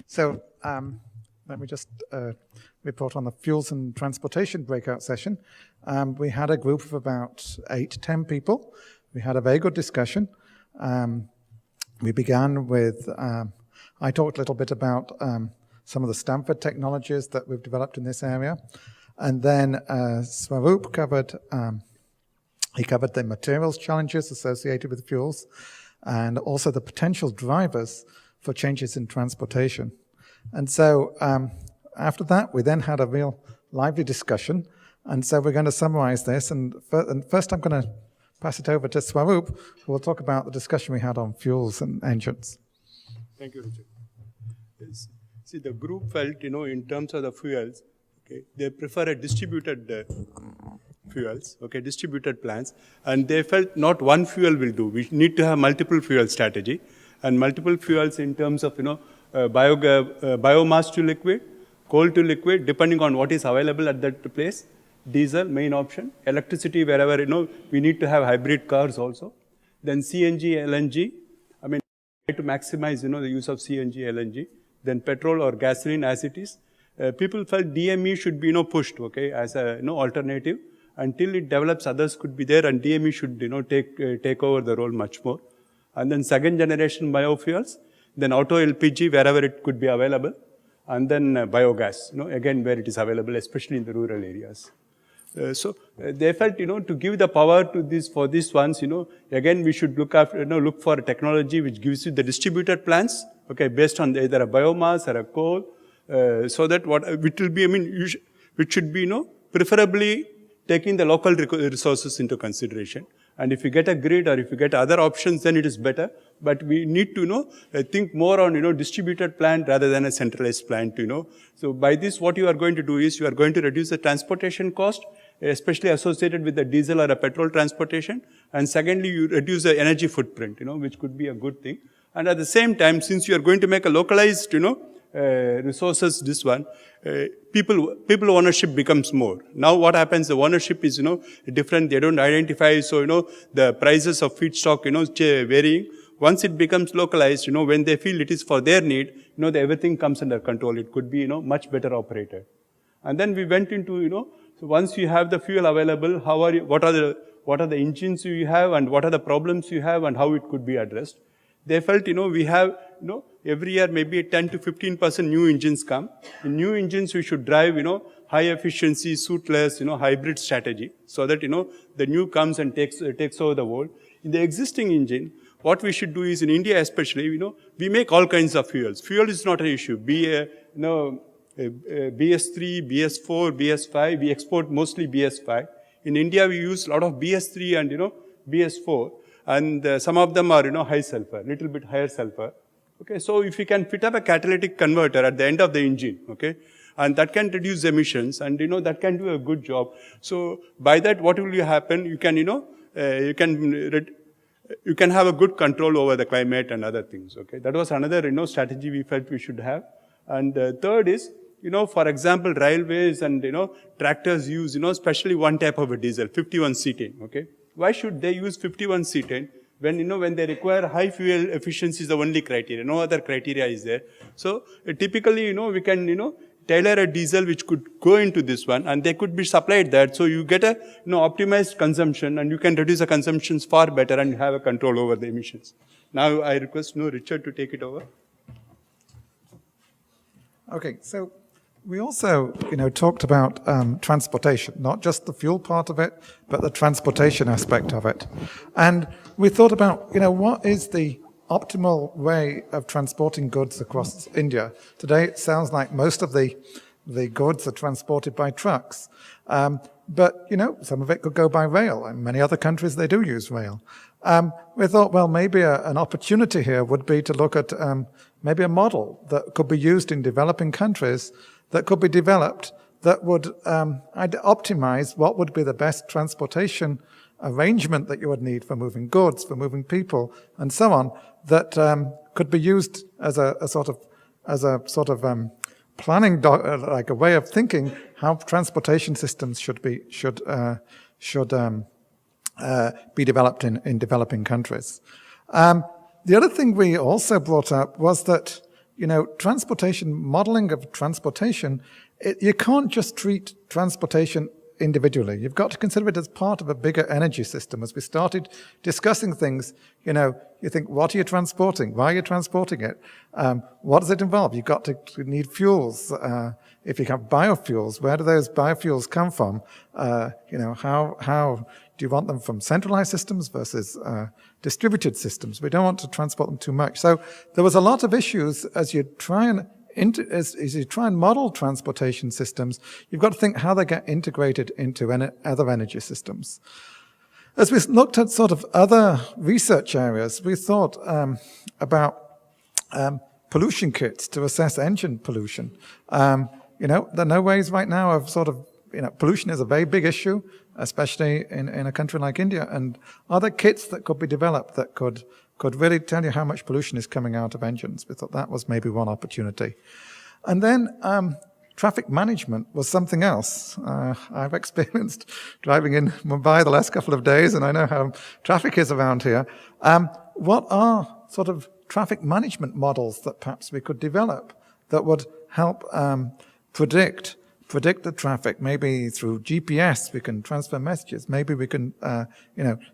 So let me just report on the fuels and transportation breakout session. We had a group of about 8 to 10 people. We had a very good discussion. We began with, I talked a little bit about some of the Stanford technologies that we've developed in this area. And then Swaroop covered, he covered the materials challenges associated with fuels and also the potential drivers for changes in transportation. And so after that, we then had a real lively discussion. And so we're going to summarize this. And first I'm going to pass it over to Swaroop, who will talk about the discussion we had on fuels and engines. Thank you, Richard. Yes. See, the group felt, in terms of the fuels, okay, they prefer a distributed fuels, okay, distributed plants. And they felt not one fuel will do. We need to have multiple fuel strategy. And multiple fuels in terms of, biomass to liquid, coal to liquid, depending on what is available at that place. Diesel, main option. Electricity, wherever, we need to have hybrid cars also. Then CNG, LNG. I mean, try to maximize, the use of CNG, LNG. Then petrol or gasoline as it is. People felt DME should be, pushed, okay, as a, alternative. Until it develops, others could be there, and DME should, take over the role much more. And then second generation biofuels, then auto LPG wherever it could be available, and then biogas, again where it is available, especially in the rural areas. So they felt, to give the power to this for these ones, again we should look after, look for a technology which gives you the distributed plants, okay, based on either a biomass or a coal, so that what it will be, it should be, preferably taking the local resources into consideration. And if you get a grid or if you get other options, then it is better. But we need to, think more on, distributed plant rather than a centralized plant, So by this, what you are going to do is you are going to reduce the transportation cost, especially associated with the diesel or a petrol transportation. And secondly, you reduce the energy footprint, which could be a good thing. And at the same time, since you are going to make a localized, resources, this one, people ownership becomes more. Now what happens, the ownership is, different, they don't identify, so, the prices of feedstock, varying. Once it becomes localized, when they feel it is for their need, everything comes under control. It could be, much better operated. And then we went into, so once you have the fuel available, what are the engines you have and what are the problems you have and how it could be addressed. They felt, we have, every year maybe 10 to 15% new engines come. In new engines, we should drive, high efficiency, soot-less, hybrid strategy, so that, the new comes and takes over the world. In the existing engine, what we should do is, in India especially, we make all kinds of fuels. Fuel is not an issue. BS3, BS4, BS5, we export mostly BS5. In India, we use a lot of BS3 and, BS4. And some of them are, high sulfur, little bit higher sulfur. Okay, so if you can fit up a catalytic converter at the end of the engine, okay, and that can reduce emissions, and that can do a good job. So by that, what will happen? You can, you can have a good control over the climate and other things. Okay, that was another, strategy we felt we should have. And third is, for example, railways and tractors use, especially one type of a diesel, 51 cetane. Okay. Why should they use 51 cetane when, when they require high fuel efficiency is the only criteria, no other criteria is there. So typically, we can, tailor a diesel which could go into this one and they could be supplied that. So you get a, optimized consumption and you can reduce the consumptions far better and have a control over the emissions. Now I request, Richard to take it over. Okay, so we also, talked about transportation, not just the fuel part of it, but the transportation aspect of it. And we thought about, what is the optimal way of transporting goods across India? Today, it sounds like most of the goods are transported by trucks. But, some of it could go by rail. In many other countries, they do use rail. We thought, well, maybe an opportunity here would be to look at maybe a model that could be used in developing countries that could be developed that would optimize what would be the best transportation arrangement that you would need for moving goods, for moving people, and so on, that could be used as a sort of planning, like a way of thinking how transportation systems should be developed in developing countries. The other thing we also brought up was that, transportation, modeling of transportation, you can't just treat transportation individually. You've got to consider it as part of a bigger energy system. As we started discussing things, you think, what are you transporting? Why are you transporting it? What does it involve? You've got to need fuels. If you have biofuels, where do those biofuels come from? How do you want them from centralized systems versus distributed systems? We don't want to transport them too much. So there was a lot of issues as you try and model transportation systems. You've got to think how they get integrated into other energy systems. As we looked at sort of other research areas, we thought about pollution kits to assess engine pollution. There are no ways right now of sort of, pollution is a very big issue, especially in a country like India. And are there kits that could be developed that could really tell you how much pollution is coming out of engines? We thought that was maybe one opportunity. And then traffic management was something else. I've experienced driving in Mumbai the last couple of days, and I know how traffic is around here. What are sort of traffic management models that perhaps we could develop that would help predict the traffic? Maybe through GPS we can transfer messages. Maybe we can,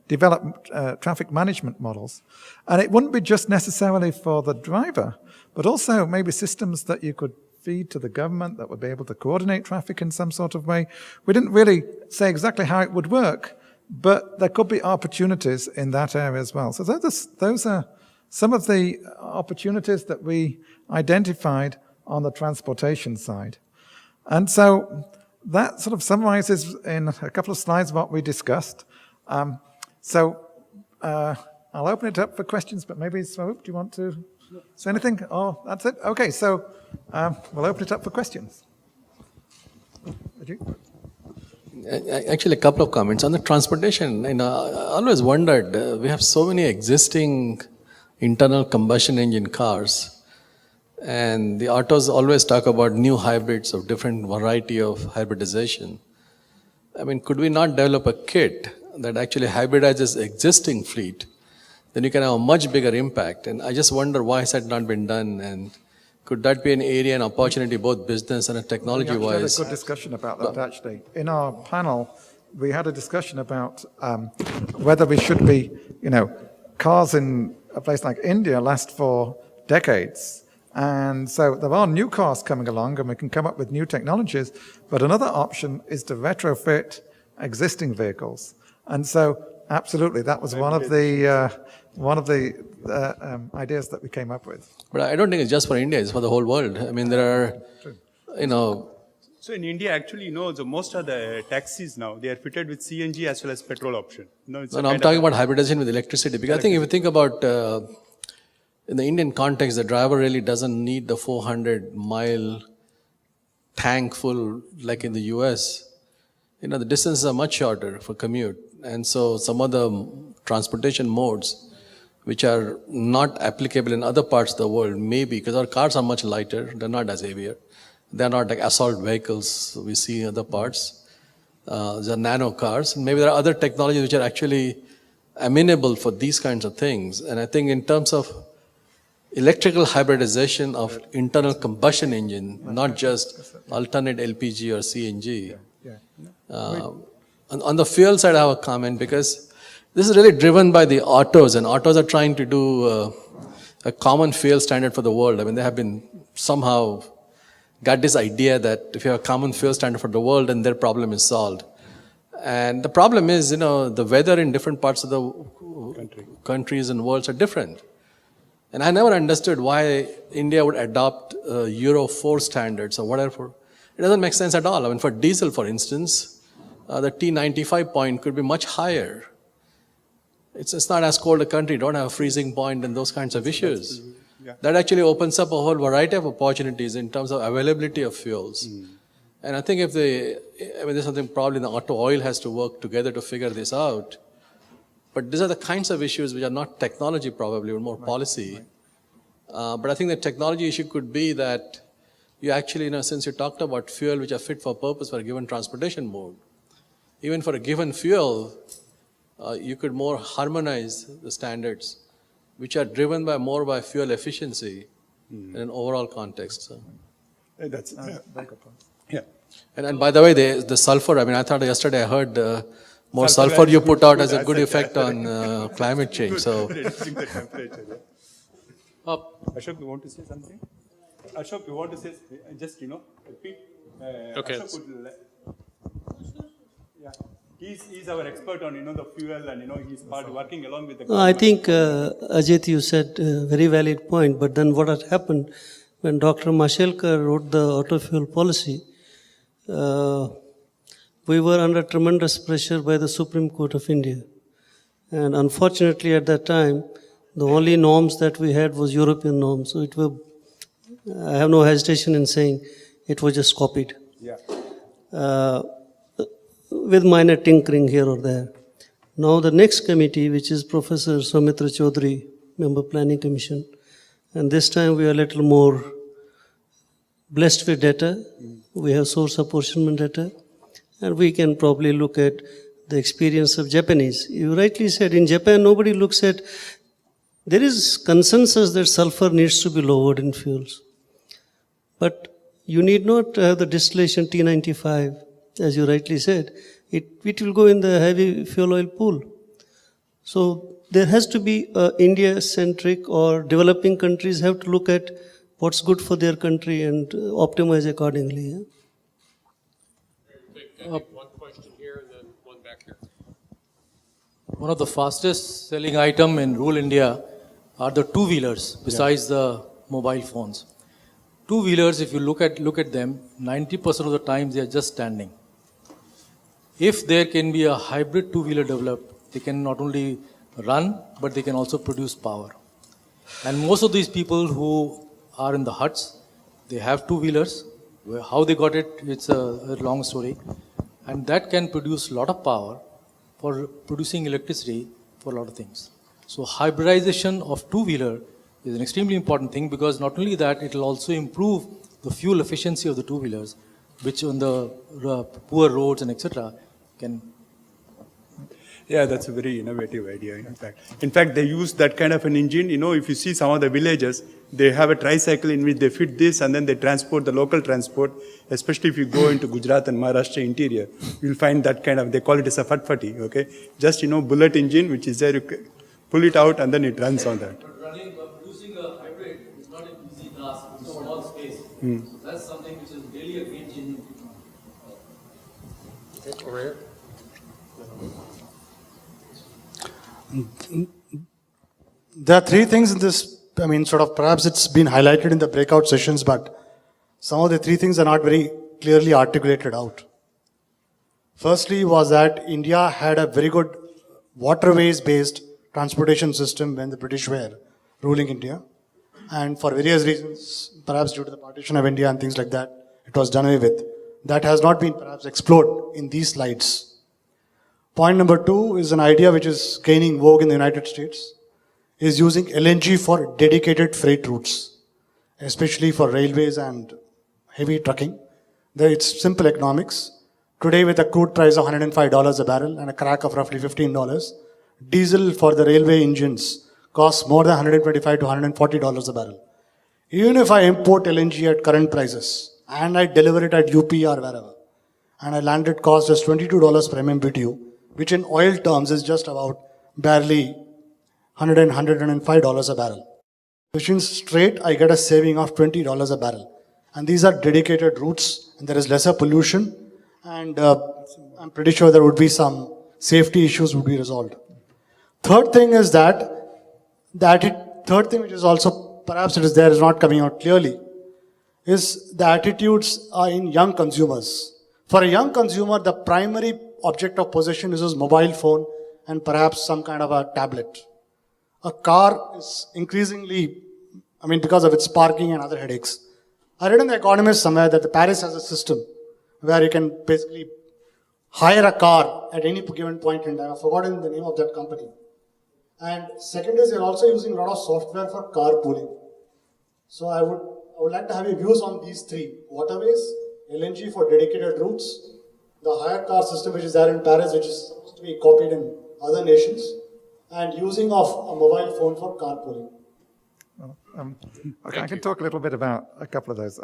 develop traffic management models. And it wouldn't be just necessarily for the driver, but also maybe systems that you could feed to the government that would be able to coordinate traffic in some sort of way. We didn't really say exactly how it would work, but there could be opportunities in that area as well. So those are some of the opportunities that we identified on the transportation side. And so that sort of summarizes in a couple of slides what we discussed. I'll open it up for questions, but maybe, Swaroop, do you want to say anything? Oh, that's it? Okay, so we'll open it up for questions. Would you? Actually, a couple of comments. On the transportation, I always wondered, we have so many existing internal combustion engine cars. And the autos always talk about new hybrids of different variety of hybridization. I mean, could we not develop a kit that actually hybridizes existing fleet? Then you can have a much bigger impact. And I just wonder why has that not been done? And could that be an area and opportunity, both business and technology-wise? We had a good discussion about that, actually. In our panel, we had a discussion about whether we should be, cars in a place like India last for decades. And so there are new cars coming along and we can come up with new technologies, but another option is to retrofit existing vehicles. And so absolutely, that was one of the ideas that we came up with. But I don't think it's just for India, it's for the whole world. I mean, there are, So in India, actually, the most of the taxis now, they are fitted with CNG as well as petrol option. I'm talking about hybridization with electricity. Because I think if you think about, in the Indian context, the driver really doesn't need the 400-mile tank full like in the US. The distances are much shorter for commute. And so some of the transportation modes which are not applicable in other parts of the world, maybe, because our cars are much lighter, they're not as heavier. They're not like assault vehicles we see in other parts. They're nano cars. And maybe there are other technologies which are actually amenable for these kinds of things. And I think in terms of electrical hybridization of internal combustion engine, not just alternate LPG or CNG. On the fuel side, I have a comment because this is really driven by the autos, and autos are trying to do a common fuel standard for the world. I mean, they have been somehow got this idea that if you have a common fuel standard for the world, then their problem is solved. And the problem is, the weather in different parts of the countries and worlds are different. And I never understood why India would adopt Euro 4 standards or whatever. It doesn't make sense at all. I mean, for diesel, for instance, the T95 point could be much higher. It's not as cold a country, don't have a freezing point and those kinds of issues. That actually opens up a whole variety of opportunities in terms of availability of fuels. And I think there's something probably the auto oil has to work together to figure this out. But these are the kinds of issues which are not technology probably, or more policy. But I think the technology issue could be that you actually, since you talked about fuel which are fit for purpose for a given transportation mode, even for a given fuel, you could more harmonize the standards which are driven more by fuel efficiency in an overall context. So. That's yeah. And by the way, the sulfur, I mean, I thought yesterday I heard more Sulfur sulfur you is put good- out good has a good asset, effect on climate change. So, Reducing the temperature. Yeah. Ashok, you want to say something? Ashok, you want to say just repeat. Okay. Ashok would, yeah, he's our expert on the fuel and he's working along with the. I government. think, Ajit, you said a very valid point, but then what had happened when Dr. Mashelkar wrote the auto fuel policy, we were under tremendous pressure by the Supreme Court of India. And unfortunately, at that time, the only norms that we had was European norms. So I have no hesitation in saying it was just copied. Yeah. With minor tinkering here or there. Now the next committee, which is Professor Soumitra Chaudhary, Member Planning Commission, and this time we are a little more blessed with data. We have source apportionment data, and we can probably look at the experience of Japanese. You rightly said, in Japan, nobody looks at, there is consensus that sulfur needs to be lowered in fuels. But you need not have the distillation T95, as you rightly said. It will go in the heavy fuel oil pool. So there has to be India-centric, or developing countries have to look at what's good for their country and optimize accordingly. Yeah? One question here and then one back here. one of the fastest selling item in rural India are the two-wheelers besides the mobile phones. Two-wheelers, if you look at them, 90% of the time they are just standing. If there can be a hybrid two-wheeler developed, they can not only run, but they can also produce power. And most of these people who are in the huts, they have two-wheelers. How they got it, it's a long story. And that can produce a lot of power for producing electricity for a lot of things. So hybridization of two-wheeler is an extremely important thing, because not only that, it will also improve the fuel efficiency of the two-wheelers, which on the poor roads and etc. can. Yeah, that's a very innovative idea, in fact, they use that kind of an engine. If you see some of the villages, they have a tricycle in which they fit this and then they transport the local transport, especially if you go into Gujarat and Maharashtra interior, you'll find that kind of, they call it as a fatfati, okay? Just, bullet engine, which is there, you pull it out and then it runs on that. But producing a hybrid is not an easy task in a small space. So that's something which is really a game-changing technology. Over here. There are three things in this, perhaps it's been highlighted in the breakout sessions, but some of the three things are not very clearly articulated out. Firstly was that India had a very good waterways-based transportation system when the British were ruling India. And for various reasons, perhaps due to the partition of India and things like that, it was done away with. That has not been perhaps explored in these slides. Point number two is an idea which is gaining vogue in the United States, is using LNG for dedicated freight routes, especially for railways and heavy trucking. It's simple economics. Today, with a crude price of $105 a barrel and a crack of roughly $15, diesel for the railway engines costs more than $125 to $140 a barrel. Even if I import LNG at current prices and I deliver it at UP or wherever, and I landed cost just $22 per MMBTU, which in oil terms is just about barely $105 a barrel. Which means straight I get a saving of $20 a barrel. And these are dedicated routes, and there is lesser pollution, and I'm pretty sure there would be some safety issues would be resolved. Third thing is third thing which is also, perhaps it is there, is not coming out clearly, is the attitudes are in young consumers. For a young consumer, the primary object of possession is his mobile phone and perhaps some kind of a tablet. A car is increasingly, because of its parking and other headaches. I read in The Economist somewhere that Paris has a system where you can basically hire a car at any given point in time. I've forgotten the name of that company. And second is, you're also using a lot of software for carpooling. So I would like to have your views on these three: waterways, LNG for dedicated routes, the hire car system which is there in Paris, which is supposed to be copied in other nations, and using of a mobile phone for carpooling. Okay, I can talk a little bit about a couple of those.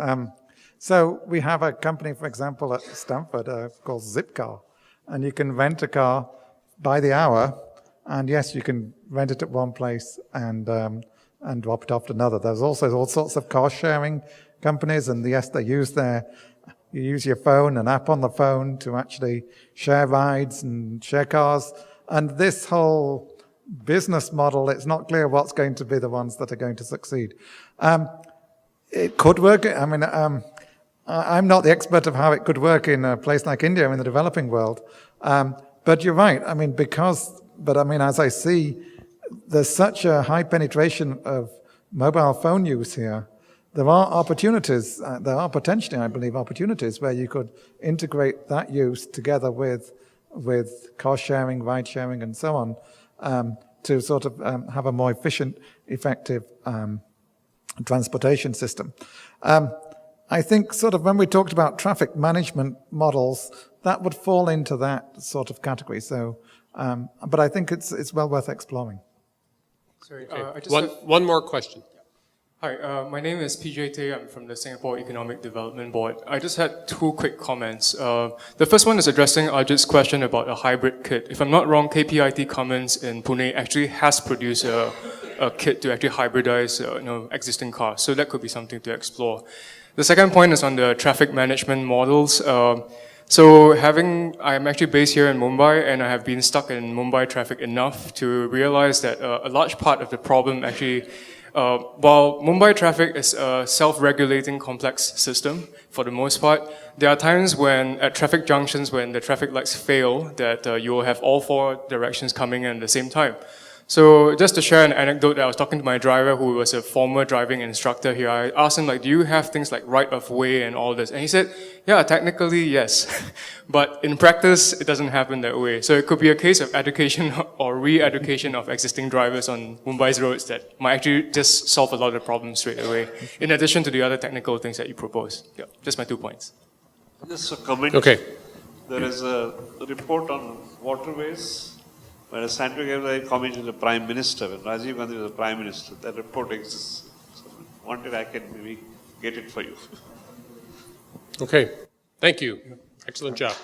So we have a company, for example, at Stanford called Zipcar, and you can rent a car by the hour, and yes, you can rent it at one place and drop it off to another. There's also all sorts of car sharing companies, and yes, you use your phone, an app on the phone to actually share rides and share cars. And this whole business model, it's not clear what's going to be the ones that are going to succeed. It could work. I mean, I'm not the expert of how it could work in a place like India, in the developing world. But you're right. I mean, as I see, there's such a high penetration of mobile phone use here. There are opportunities, there are potentially, I believe, opportunities where you could integrate that use together with car sharing, ride sharing, and so on, to sort of have a more efficient, effective transportation system. I think sort of when we talked about traffic management models, that would fall into that sort of category. So, but I think it's well worth exploring. Sorry, Okay. I just One more question. Hi, my name is PJ Tay. I'm from the Singapore Economic Development Board. I just had two quick comments. The first one is addressing Ajit's question about a hybrid kit. If I'm not wrong, KPIT Cummins in Pune actually has produced a kit to actually hybridize existing cars. So that could be something to explore. The second point is on the traffic management models. I'm actually based here in Mumbai, and I have been stuck in Mumbai traffic enough to realize that a large part of the problem actually, while Mumbai traffic is a self-regulating complex system for the most part, there are times when at traffic junctions when the traffic lights fail that you will have all four directions coming in at the same time. So just to share an anecdote, I was talking to my driver who was a former driving instructor here. I asked him, do you have things like right of way and all this? And he said, yeah, technically, yes. But in practice, it doesn't happen that way. So it could be a case of education or re-education of existing drivers on Mumbai's roads that might actually just solve a lot of the problems straight away, in addition to the other technical things that you propose. Yeah, just my 2 points. Just a comment. Okay. There is a report on waterways where a scientific advisory committee to the Prime Minister, when Rajiv Gandhi was the Prime Minister, that report exists. So, wanted I can maybe get it for you. Okay. Thank you. Excellent job.